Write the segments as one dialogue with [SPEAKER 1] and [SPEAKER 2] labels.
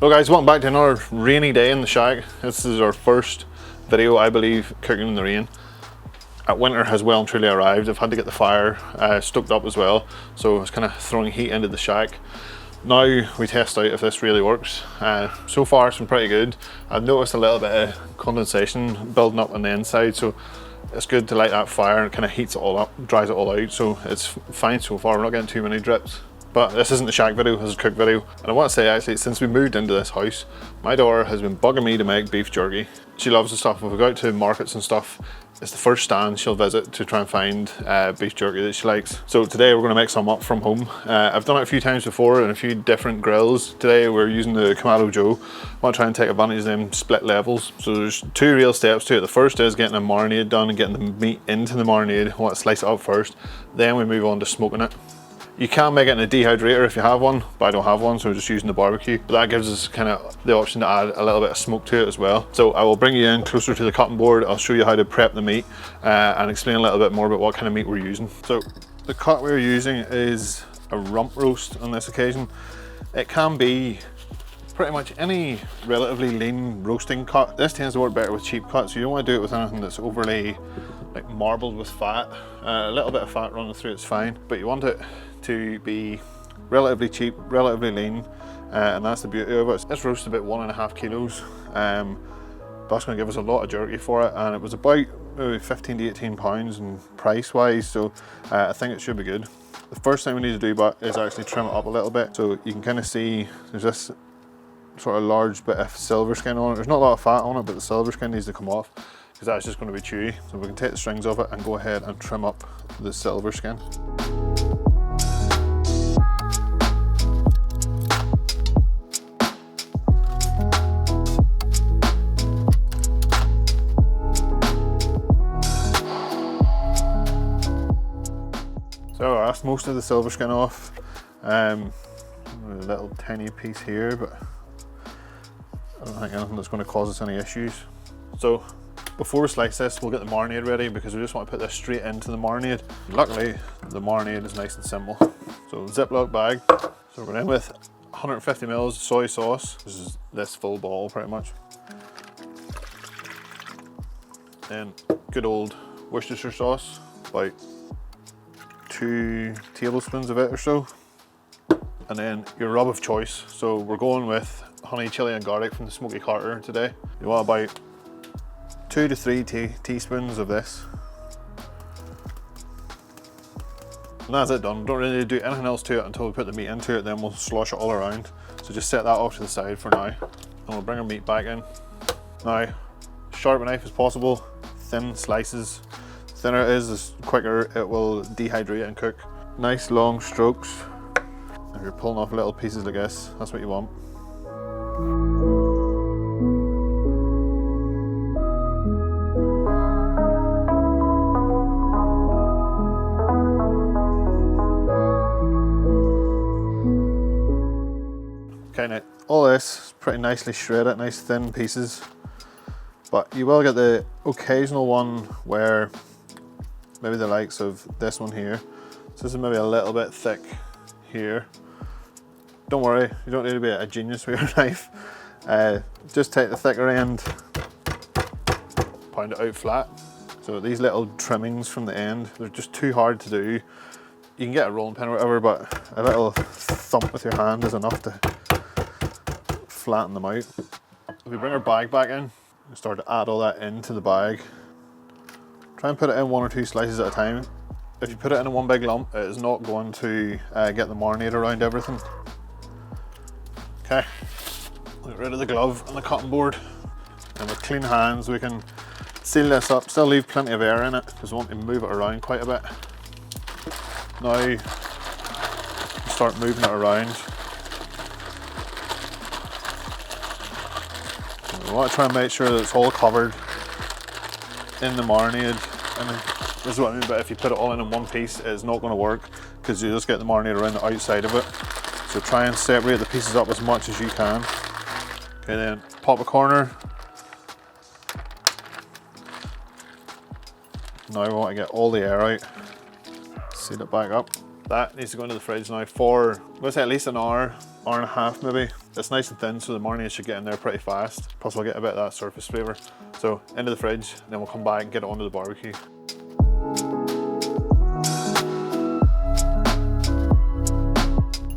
[SPEAKER 1] Well guys, welcome back to another rainy day in the shack. This is our first video, I believe, cooking in the rain. Winter has well and truly arrived. I've had to get the fire stoked up as well, so it's kind of throwing heat into the shack. Now we test out if this really works. So far it's been pretty good. I've noticed a little bit of condensation building up on the inside, so it's good to light that fire and it kind of heats it all up, dries it all out, so it's fine so far. We're not getting too many drips. But this isn't the shack video, this is a cook video. And I want to say actually, since we moved into this house, my daughter has been bugging me to make beef jerky. She loves the stuff. If we go out to markets and stuff, it's the first stand she'll visit to try and find beef jerky that she likes. So today we're going to make some up from home. I've done it a few times before in a few different grills. Today we're using the Kamado Joe. I want to try and take advantage of them split levels. So there's two real steps to it. The first is getting a marinade done and getting the meat into the marinade. I want to slice it up first. Then we move on to smoking it. You can make it in a dehydrator if you have one, but I don't have one, so we're just using the barbecue. But that gives us kind of the option to add a little bit of smoke to it as well. So I will bring you in closer to the cutting board. I'll show you how to prep the meat and explain a little bit more about what kind of meat we're using. So the cut we're using is a rump roast on this occasion. It can be pretty much any relatively lean roasting cut. This tends to work better with cheap cuts, so you don't want to do it with anything that's overly like marbled with fat. A little bit of fat running through it's fine, but you want it to be relatively cheap, relatively lean, and that's the beauty of it. It's roasted about 1.5 kilos. That's going to give us a lot of jerky for it, and it was about maybe 15 to 18 pounds in price wise, so I think it should be good. The first thing we need to do is actually trim it up a little bit, so you can kind of see there's this sort of large bit of silver skin on it. There's not a lot of fat on it, but the silver skin needs to come off because that's just going to be chewy. So we can take the strings off it and go ahead and trim up the silver skin. So that's most of the silver skin off. A little tiny piece here, but I don't think anything that's going to cause us any issues. So before we slice this, we'll get the marinade ready because we just want to put this straight into the marinade. Luckily, the marinade is nice and simple. So Ziploc bag. So we're going in with 150 mils soy sauce. This is this full ball pretty much. Then good old Worcestershire sauce, about 2 tablespoons of it or so. And then your rub of choice. So we're going with honey, chili and garlic from the Smokey Carter today. You want about 2 to 3 teaspoons of this. And that's it done. Don't really do anything else to it until we put the meat into it, then we'll slosh it all around. So just set that off to the side for now. And we'll bring our meat back in. Now, sharp a knife as possible, thin slices. The thinner it is, the quicker it will dehydrate and cook. Nice long strokes. If you're pulling off little pieces like this, that's what you want. Okay, now all this is pretty nicely shredded, nice thin pieces, but you will get the occasional one where maybe the likes of this one here. So this is maybe a little bit thick here. Don't worry, you don't need to be a genius with your knife. Just take the thicker end, pound it out flat. So these little trimmings from the end, they're just too hard to do. You can get a rolling pin or whatever, but a little thump with your hand is enough to flatten them out. If we bring our bag back in, we start to add all that into the bag. Try and put it in 1 or 2 slices at a time. If you put it in a one big lump, it is not going to get the marinade around everything. Okay, get rid of the glove and the cutting board, and with clean hands we can seal this up, still leave plenty of air in it because we want to move it around quite a bit. Now start moving it around. We want to try and make sure that it's all covered in the marinade, and this is what I mean, but if you put it all in one piece, it's not going to work because you just get the marinade around the outside of it. So try and separate the pieces up as much as you can. Okay, then pop a corner. Now we want to get all the air out. Seal it back up. That needs to go into the fridge now for, let's say, at least an hour, hour and a half maybe. It's nice and thin, so the marinade should get in there pretty fast. Plus we'll get a bit of that surface flavour. So into the fridge, then we'll come back and get it onto the barbecue.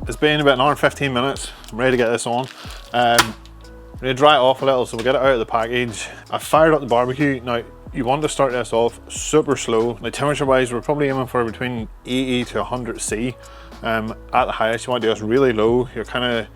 [SPEAKER 1] It's been about an hour and 15 minutes. I'm ready to get this on. I'm going to dry it off a little, so we'll get it out of the package. I fired up the barbecue. Now, you want to start this off super slow. Now, temperature wise, we're probably aiming for between 80 to 100 C. At the highest, you want to do this really low. You're kind of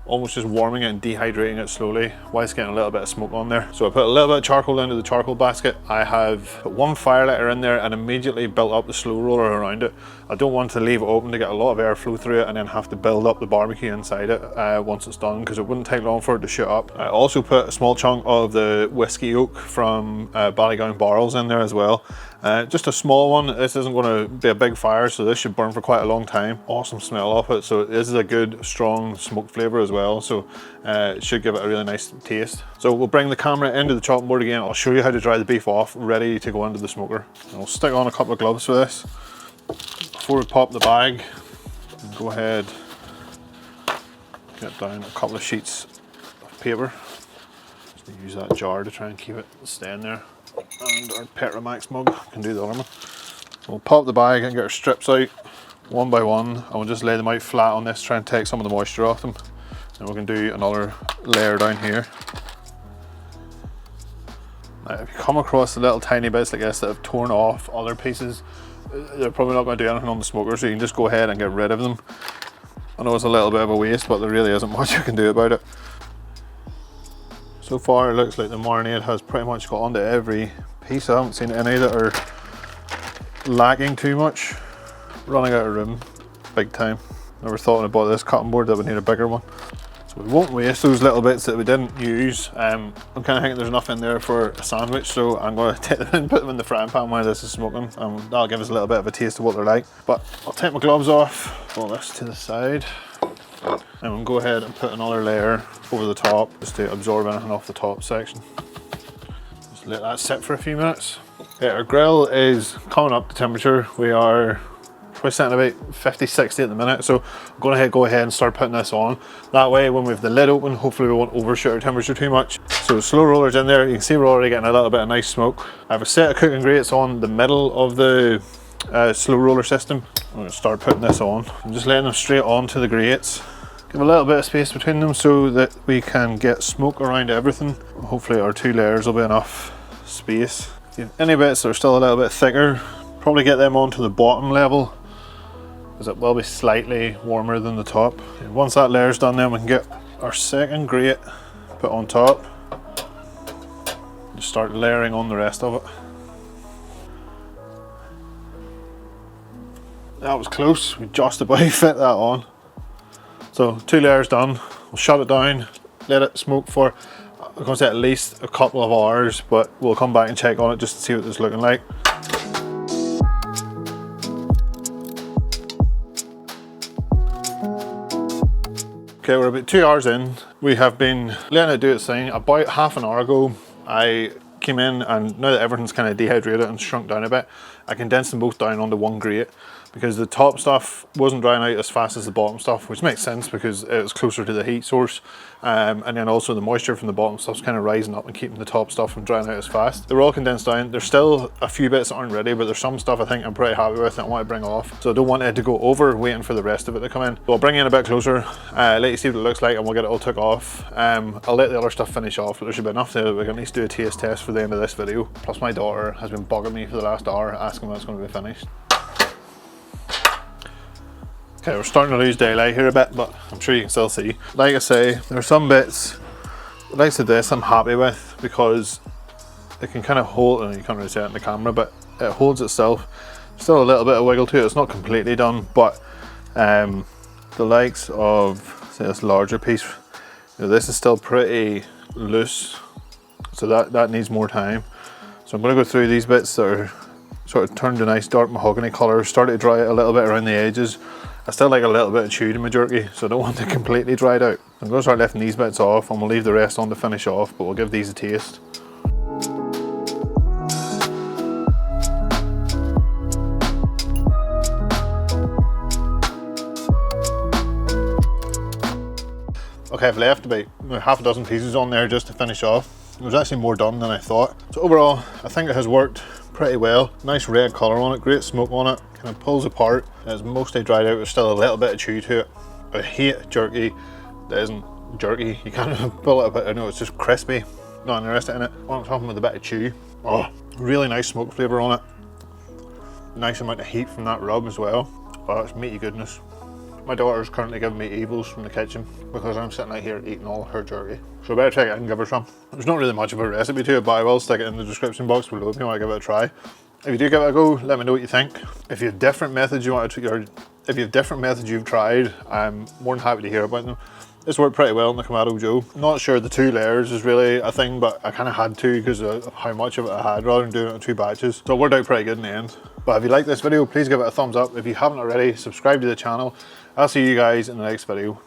[SPEAKER 1] almost just warming it and dehydrating it slowly whilst getting a little bit of smoke on there. So I put a little bit of charcoal into the charcoal basket. I have put one fire lighter in there and immediately built up the slow roller around it. I don't want to leave it open to get a lot of airflow through it and then have to build up the barbecue inside it once it's done, because it wouldn't take long for it to shoot up. I also put a small chunk of the whiskey oak from Ballygown barrels in there as well. Just a small one. This isn't going to be a big fire, so this should burn for quite a long time. Awesome smell off it, so this is a good strong smoke flavour as well, so it should give it a really nice taste. So we'll bring the camera into the chopping board again. I'll show you how to dry the beef off, ready to go into the smoker. And we'll stick on a couple of gloves for this. Before we pop the bag, go ahead, get down a couple of sheets of paper. Just use that jar to try and keep it staying there. And our Petromax mug can do the other one. We'll pop the bag and get our strips out one by one, and we'll just lay them out flat on this, try and take some of the moisture off them. And we can do another layer down here. Now, if you come across the little tiny bits like this that have torn off other pieces, they're probably not going to do anything on the smoker, so you can just go ahead and get rid of them. I know it's a little bit of a waste, but there really isn't much you can do about it. So far it looks like the marinade has pretty much got onto every piece. I haven't seen any that are lacking too much. Running out of room, big time. Never thought when I bought this cutting board that we need a bigger one. So we won't waste those little bits that we didn't use. I'm kind of thinking there's enough in there for a sandwich, so I'm going to take them and put them in the frying pan while this is smoking, and that'll give us a little bit of a taste of what they're like. But I'll take my gloves off, pull this to the side, and we'll go ahead and put another layer over the top just to absorb anything off the top section. Just let that sit for a few minutes. Okay, our grill is coming up to temperature. We are probably sitting about 50, 60 at the minute, so I'm going to go ahead and start putting this on. That way, when we have the lid open, hopefully we won't overshoot our temperature too much. So slow rollers in there, you can see we're already getting a little bit of nice smoke. I have a set of cooking grates on the middle of the slow roller system. I'm going to start putting this on. I'm just laying them straight onto the grates. Give a little bit of space between them so that we can get smoke around everything. Hopefully our 2 layers will be enough space. If you have any bits that are still a little bit thicker, probably get them onto the bottom level, because it will be slightly warmer than the top. And once that layer's done, then we can get our second grate put on top. Just start layering on the rest of it. That was close, we just about fit that on. So 2 layers done, we'll shut it down, let it smoke for, I'm going to say at least a couple of hours, but we'll come back and check on it just to see what it's looking like. Okay, we're about 2 hours in. We have been letting it do its thing. About half an hour ago, I came in, and now that everything's kind of dehydrated and shrunk down a bit, I condensed them both down onto one grate, because the top stuff wasn't drying out as fast as the bottom stuff, which makes sense because it was closer to the heat source, and then also the moisture from the bottom stuff's kind of rising up and keeping the top stuff from drying out as fast. They were all condensed down. There's still a few bits that aren't ready, but there's some stuff I think I'm pretty happy with and I want to bring off, so I don't want it to go over waiting for the rest of it to come in. So I'll bring it in a bit closer, let you see what it looks like, and we'll get it all took off. I'll let the other stuff finish off, but there should be enough there that we can at least do a taste test for the end of this video. Plus my daughter has been bugging me for the last hour asking when it's going to be finished. Okay, we're starting to lose daylight here a bit, but I'm sure you can still see. Like I say, there are some bits, like this, I'm happy with, because it can kind of hold, and you can't really see it in the camera, but it holds itself. Still a little bit of wiggle to it, it's not completely done, but the likes of, say, this larger piece, you know, this is still pretty loose, so that needs more time. So I'm going to go through these bits that are sort of turned a nice dark mahogany colour, started to dry it a little bit around the edges. I still like a little bit of chew to my jerky, so I don't want it completely dried out. I'm going to start lifting these bits off, and we'll leave the rest on to finish off, but we'll give these a taste. Okay, I've left about half a dozen pieces on there just to finish off. It was actually more done than I thought. So overall, I think it has worked pretty well. Nice red colour on it, great smoke on it. Kind of pulls apart. It's mostly dried out. There's still a little bit of chew to it. I hate jerky that isn't jerky. You can't pull it a bit. I know it's just crispy. Not interested in it. I want something with a bit of chew. Oh, really nice smoke flavour on it. Nice amount of heat from that rub as well. Oh, it's meaty goodness. My daughter's currently giving me evils from the kitchen because I'm sitting out here eating all her jerky. So I better take it and give her some. There's not really much of a recipe to it, but I will stick it in the description box below if you want to give it a try. If you do give it a go, let me know what you think. If you have different methods you want to, or if you have different methods you've tried, I'm more than happy to hear about them. This worked pretty well in the Kamado Joe. Not sure the 2 layers is really a thing, but I kind of had to because of how much of it I had rather than doing it in 2 batches. So it worked out pretty good in the end. But if you like this video, please give it a thumbs up. If you haven't already, subscribe to the channel. I'll see you guys in the next video.